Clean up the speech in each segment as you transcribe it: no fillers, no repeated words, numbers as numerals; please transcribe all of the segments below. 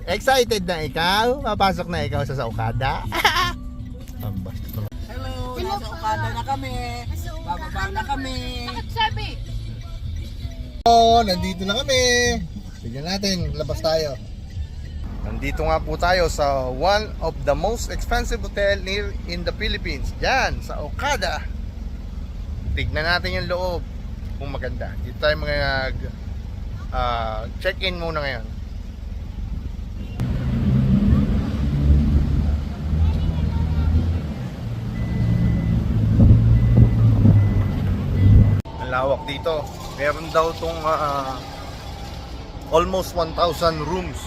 Excited na ikaw? Papasok na ikaw sa Okada? Pambastos naman. Hello, nasa Okada na kami. Bababa na kami. Sabi. Oh, nandito na kami. Tignan natin, labas tayo. Nandito nga po tayo sa one of the most expensive hotel near in the Philippines. Yan, sa Okada. Tignan natin yung loob kung maganda. Dito tayo mga check-in muna ngayon. Ang lawak dito. Meron daw tong almost 1,000 rooms.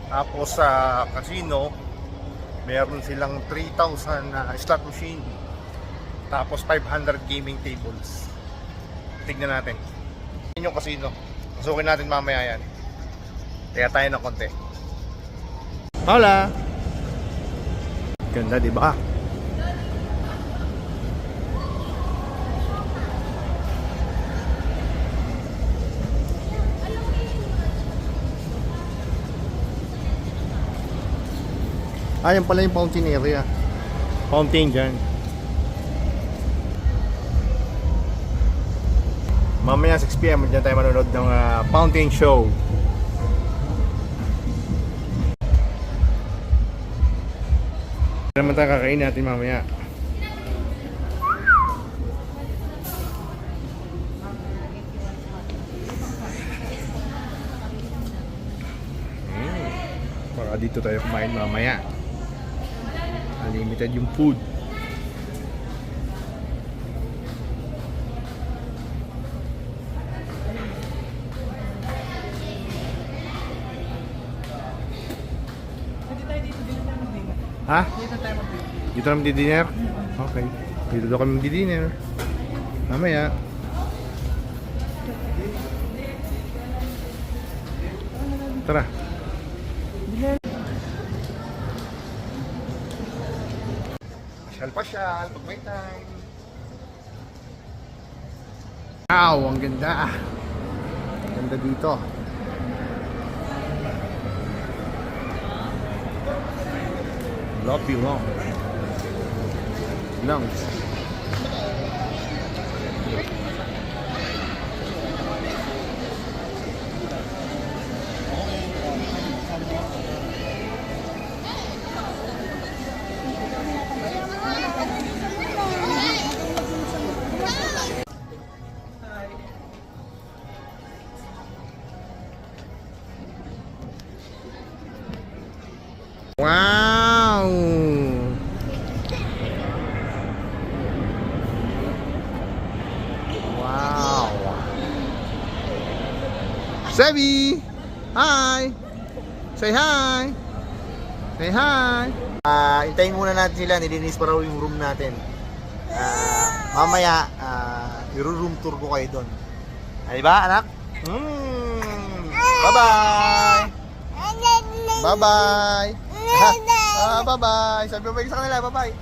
Tapos sa casino, meron silang 3,000 slot machine. Tapos 500 gaming tables. Tignan natin. Yun yung casino. Pasukin natin mamaya yan. Kaya tayo ng konti. Hola! Ganda, di ba? Yan pala yung fountain area. Fountain dyan. Mamaya 6 PM dyan tayo manonood ng fountain show. Ano naman tayo kakain natin mamaya? Baka dito tayo kumain mamaya. Unlimited yung food. Ha? Dito naman di-dinner? Okay. Dito daw kami di-dinner. Mamaya. Tara. Pasyal, pag may time. Wow, ang ganda. Ganda dito. Love you long. Lungs. Wow! Wow! Sebi! Hi! Say hi! Say hi! Hintayin muna natin sila, nilinis pa raw yung room natin. Mamaya, i-room tour ko kayo doon. Ay ba, anak? Bye-bye! Bye-bye! Bye-bye! Sabi bye sa kanila, bye-bye!